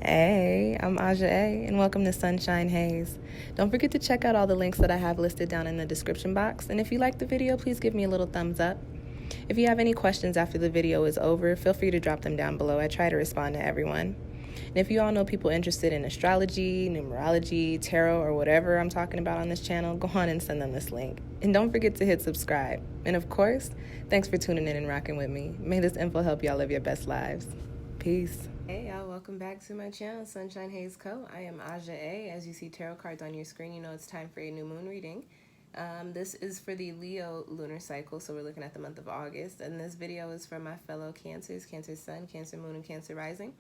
Hey, I'm Aja A, and welcome to Sunshine Haze. Don't forget to check out all the links that I have listed down in the description box, and if you like the video, please give me a little thumbs up. If you have any questions after the video is over, feel free to drop them down below. I try to respond to everyone. And if you all know people interested in astrology, numerology, tarot, or whatever I'm talking about on this channel, go on and send them this link. And don't forget to hit subscribe. And of course, thanks for tuning in and rocking with me. May this info help y'all live your best lives. Peace. Hey y'all, welcome back to my channel, SunshinehazeCo. I am Aja A. As you see tarot cards on your screen, you know it's time for a new moon reading. This is for the Leo lunar cycle, so we're looking at the month of August. And this video is for my fellow Cancers, Cancer Sun, Cancer Moon, and Cancer Rising.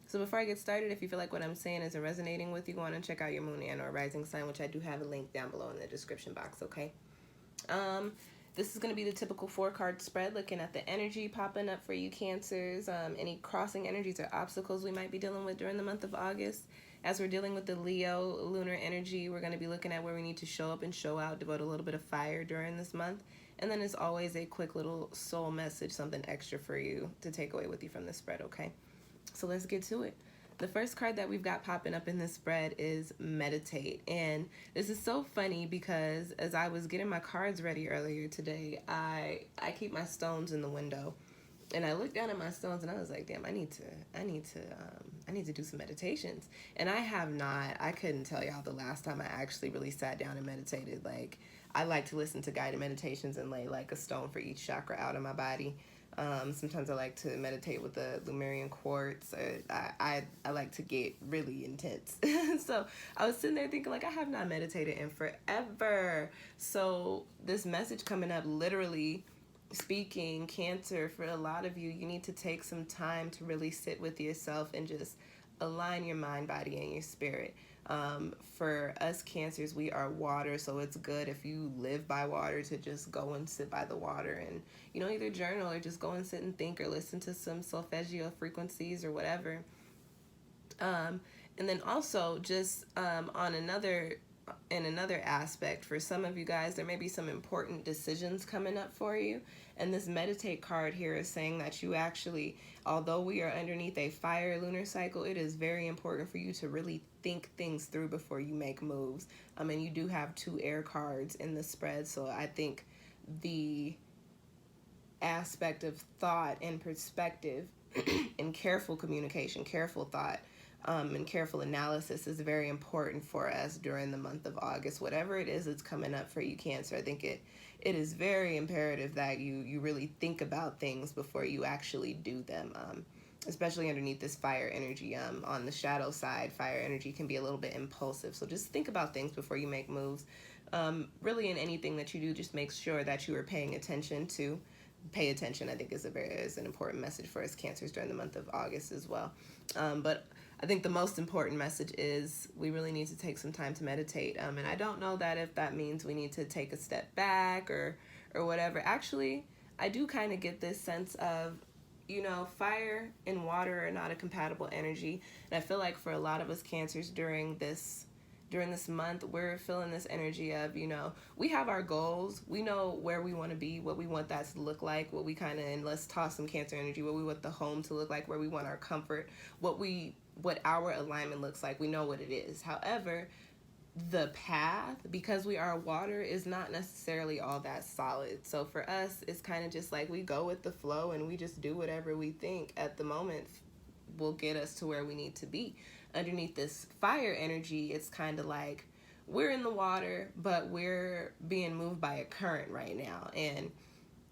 So before I get started, if you feel like what I'm saying isn't resonating with you, go on and check out your moon and or rising sign, which I do have a link down below in the description box, okay? This is going to be the typical 4-card spread, looking at the energy popping up for you Cancers, any crossing energies or obstacles we might be dealing with during the month of August. As we're dealing with the Leo lunar energy, we're going to be looking at where we need to show up and show out, devote a little bit of fire during this month. And then as always, a quick little soul message, something extra for you to take away with you from the spread, okay? So let's get to it. The first card that we've got popping up in this spread is meditate. And this is so funny because as I was getting my cards ready earlier today, I keep my stones in the window. And I looked down at my stones and I was like, damn, I need to do some meditations. And I couldn't tell y'all the last time I actually really sat down and meditated. Like, I like to listen to guided meditations and lay like a stone for each chakra out of my body. Sometimes I like to meditate with the Lumerian quartz. I like to get really intense. So I was sitting there thinking, like, I have not meditated in forever. So this message coming up, literally speaking, Cancer, for a lot of you, you need to take some time to really sit with yourself and just align your mind, body, and your spirit. For us Cancers, we are water, so it's good if you live by water to just go and sit by the water and, you know, either journal or just go and sit and think or listen to some solfeggio frequencies or whatever. And then also just on another aspect, for some of you guys, there may be some important decisions coming up for you. And this meditate card here is saying that you actually, although we are underneath a fire lunar cycle, it is very important for you to really think things through before you make moves. And you do have 2 air cards in the spread, so I think the aspect of thought and perspective and careful communication, careful thought, and careful analysis is very important for us during the month of August. Whatever it is that's coming up for you Cancer, I think it is very imperative that you really think about things before you actually do them, especially underneath this fire energy. On the shadow side, fire energy can be a little bit impulsive, so just think about things before you make moves. Really in anything that you do, just make sure that you are paying attention to. Pay attention, I think, is an important message for us Cancers during the month of August as well. But I think the most important message is we really need to take some time to meditate. And I don't know that if that means we need to take a step back or whatever. Actually, I do kind of get this sense of, you know, fire and water are not a compatible energy. And I feel like for a lot of us Cancers during this month, we're feeling this energy of, you know, we have our goals. We know where we want to be, what we want that to look like, what we kind of, and let's toss some Cancer energy, what we want the home to look like, where we want our comfort, what our alignment looks like. We know what it is. However, the path, because we are water, is not necessarily all that solid. So for us, it's kind of just like we go with the flow and we just do whatever we think at the moment will get us to where we need to be. Underneath this fire energy, it's kind of like we're in the water, but we're being moved by a current right now. And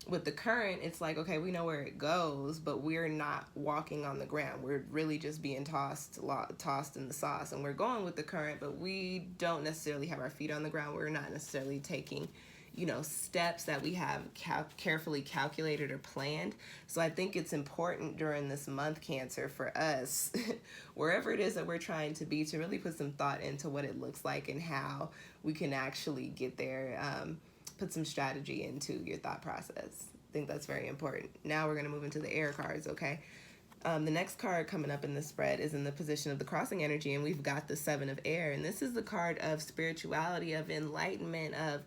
with the current, it's like, okay, we know where it goes, but we're not walking on the ground. We're really just being tossed in the sauce, and we're going with the current, but we don't necessarily have our feet on the ground. We're not necessarily taking, you know, steps that we have carefully calculated or planned. So I think it's important during this month, Cancer, for us, wherever it is that we're trying to be, to really put some thought into what it looks like and how we can actually get there. Put some strategy into your thought process. I think that's very important. Now we're going to move into the air cards, okay? The next card coming up in the spread is in the position of the crossing energy, and we've got the 7 of air. And this is the card of spirituality, of enlightenment, of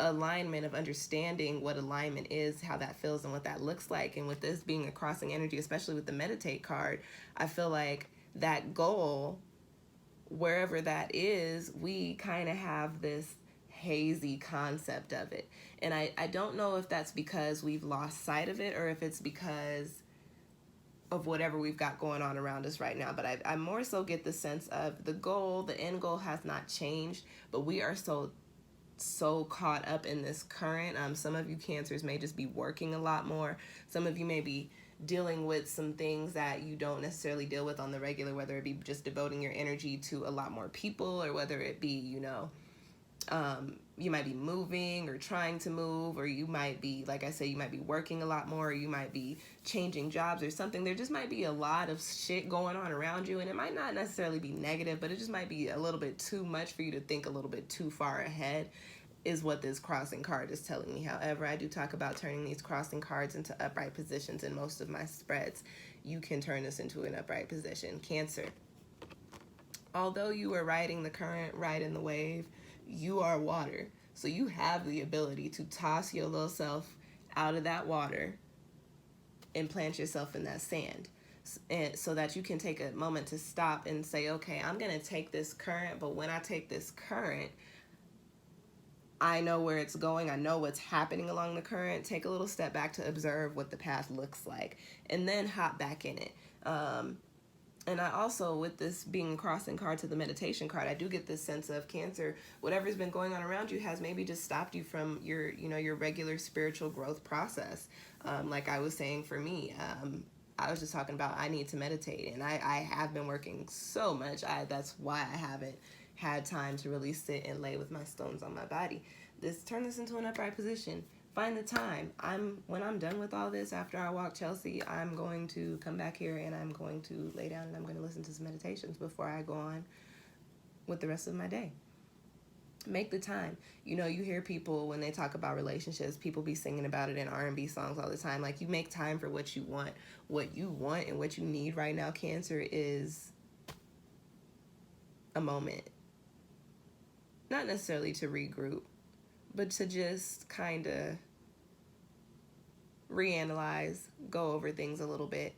alignment, of understanding what alignment is, how that feels, and what that looks like. And with this being a crossing energy, especially with the meditate card, I feel like that goal, wherever that is, we kind of have this hazy concept of it. And I don't know if that's because we've lost sight of it or if it's because of whatever we've got going on around us right now. But I more so get the sense of the goal, the end goal has not changed, but we are so caught up in this current. Some of you Cancers may just be working a lot more. Some of you may be dealing with some things that you don't necessarily deal with on the regular, whether it be just devoting your energy to a lot more people, or whether it be, you might be moving or trying to move, or you might be, like I say, you might be working a lot more, or you might be changing jobs or something. There just might be a lot of shit going on around you, and it might not necessarily be negative, but it just might be a little bit too much for you to think a little bit too far ahead, is what this crossing card is telling me. However, I do talk about turning these crossing cards into upright positions in most of my spreads. You can turn this into an upright position. Cancer, although you are riding the current, riding the wave, you are water. So you have the ability to toss your little self out of that water and plant yourself in that sand, and so that you can take a moment to stop and say, okay, I'm going to take this current, but when I take this current, I know where it's going. I know what's happening along the current. Take a little step back to observe what the path looks like, and then hop back in it. And I also, with this being a crossing card to the meditation card, I do get this sense of Cancer, whatever's been going on around you has maybe just stopped you from your regular spiritual growth process. Like I was saying, for me, I was just talking about I need to meditate, and I have been working so much. That's why I haven't had time to really sit and lay with my stones on my body. Turn this into an upright position. Find the time. When I'm done with all this, after I walk Chelsea, I'm going to come back here and I'm going to lay down and I'm going to listen to some meditations before I go on with the rest of my day. Make the time. You hear people when they talk about relationships, people be singing about it in R&B songs all the time. Like, you make time for what you want. What you want and what you need right now, Cancer, is a moment. Not necessarily to regroup, but to just kind of reanalyze, go over things a little bit,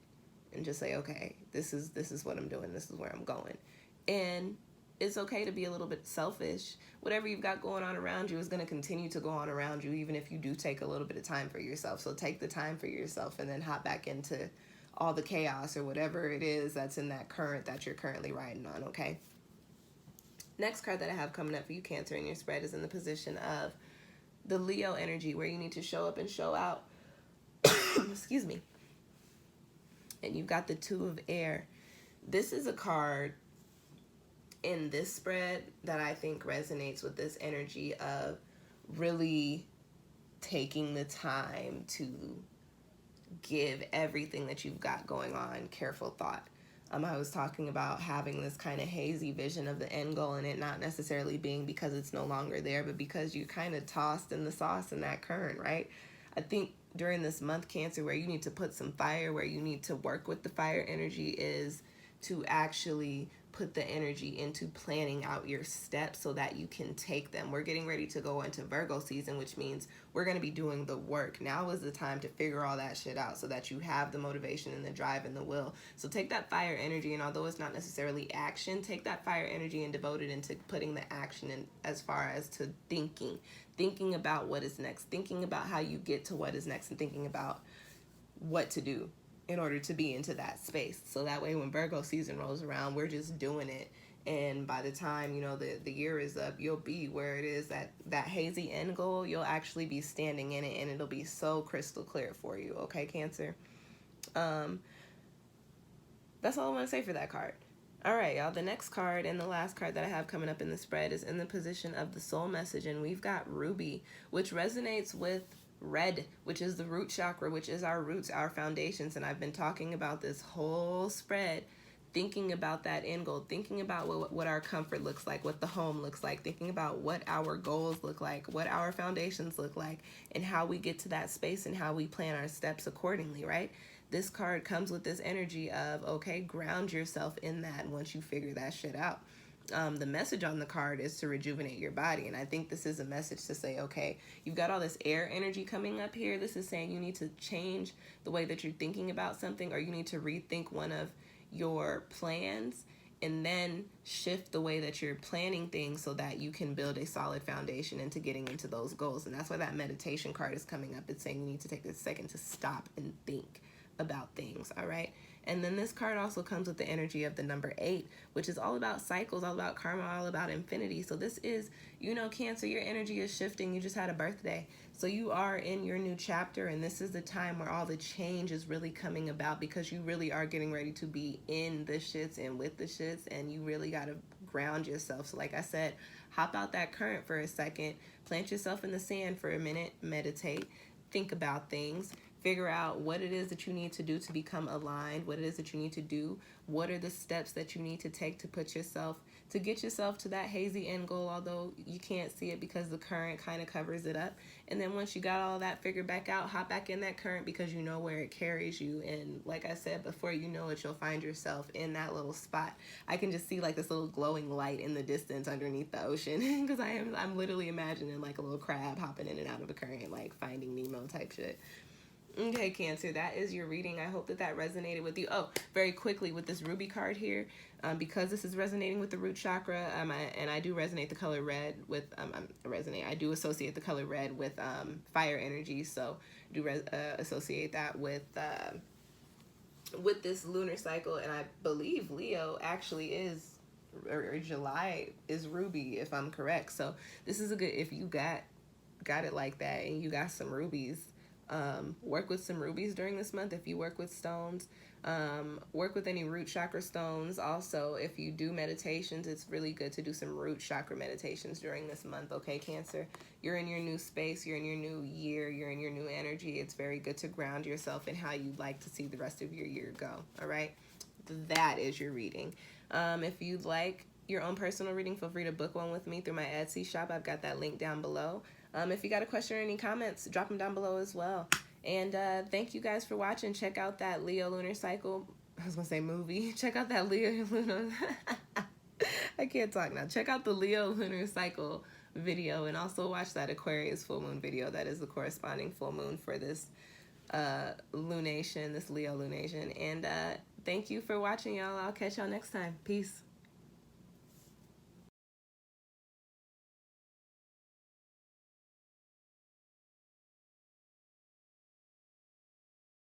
and just say, okay, this is what I'm doing, this is where I'm going. And it's okay to be a little bit selfish. Whatever you've got going on around you is going to continue to go on around you, even if you do take a little bit of time for yourself. So take the time for yourself and then hop back into all the chaos or whatever it is that's in that current that you're currently riding on, okay? Next card that I have coming up for you, Cancer, in your spread is in the position of the Leo energy, where you need to show up and show out. Excuse me. And you've got the Two of Air. This is a card in this spread that I think resonates with this energy of really taking the time to give everything that you've got going on careful thought. I was talking about having this kind of hazy vision of the end goal, and it not necessarily being because it's no longer there, but because you kind of tossed in the sauce in that current, right? I think during this month, Cancer, where you need to put some fire, where you need to work with the fire energy, is to actually put the energy into planning out your steps so that you can take them. We're getting ready to go into Virgo season, which means we're going to be doing the work. Now is the time to figure all that shit out so that you have the motivation and the drive and the will. So take that fire energy, and although it's not necessarily action, take that fire energy and devote it into putting the action in, as far as to thinking about what is next, thinking about how you get to what is next, and thinking about what to do in order to be into that space. So that way when Virgo season rolls around, we're just doing it. And by the time, the year is up, you'll be where it is, that hazy end goal, you'll actually be standing in it, and it'll be so crystal clear for you. Okay, Cancer? That's all I want to say for that card. All right, y'all. The next card and the last card that I have coming up in the spread is in the position of the soul message. And we've got Ruby, which resonates with red, which is the root chakra, which is our roots, our foundations. And I've been talking about this whole spread, thinking about that end goal, thinking about what our comfort looks like, what the home looks like, thinking about what our goals look like, what our foundations look like, and how we get to that space and how we plan our steps accordingly, right? This card comes with this energy of, okay, ground yourself in that once you figure that shit out. The message on the card is to rejuvenate your body. And I think this is a message to say, okay, you've got all this air energy coming up here. This is saying you need to change the way that you're thinking about something, or you need to rethink one of your plans and then shift the way that you're planning things so that you can build a solid foundation into getting into those goals. And that's why that meditation card is coming up. It's saying you need to take a second to stop and think about things, all right? And then this card also comes with the energy of the number 8, which is all about cycles, all about karma, all about infinity. So this is, you know, Cancer, your energy is shifting. You just had a birthday. So you are in your new chapter, and this is the time where all the change is really coming about, because you really are getting ready to be in the shits and with the shits, and you really got to ground yourself. So like I said, hop out that current for a second, plant yourself in the sand for a minute, meditate, think about things, figure out what it is that you need to do to become aligned, what it is that you need to do, what are the steps that you need to take to put yourself, to get yourself to that hazy end goal, although you can't see it because the current kind of covers it up. And then once you got all that figured back out, hop back in that current, because you know where it carries you. And like I said before, you know it, you'll find yourself in that little spot. I can just see like this little glowing light in the distance underneath the ocean, because I'm literally imagining like a little crab hopping in and out of a current, like Finding Nemo type shit. Okay, Cancer, that is your reading. I hope that that resonated with you. Oh, very quickly with this ruby card here, because this is resonating with the root chakra, and I do resonate the color red with, I do associate the color red with fire energy, so I do associate that with this lunar cycle, and I believe Leo actually is, or July is ruby, if I'm correct. So this is a good, if you got it like that and you got some rubies, work with some rubies during this month. If you work with stones, work with any root chakra stones. Also, if you do meditations, it's really good to do some root chakra meditations during this month. Okay, Cancer, you're in your new space, you're in your new year, you're in your new energy. It's very good to ground yourself in how you'd like to see the rest of your year go. All right, that is your reading. If you'd like your own personal reading, feel free to book one with me through my Etsy shop. I've got that link down below. If you got a question or any comments, drop them down below as well. And thank you guys for watching. Check out that Leo lunar cycle. I was going to say movie. Check out that Leo lunar. I can't talk now. Check out the Leo lunar cycle video, and also watch that Aquarius full moon video. That is the corresponding full moon for this lunation, this Leo lunation. And thank you for watching, y'all. I'll catch y'all next time. Peace.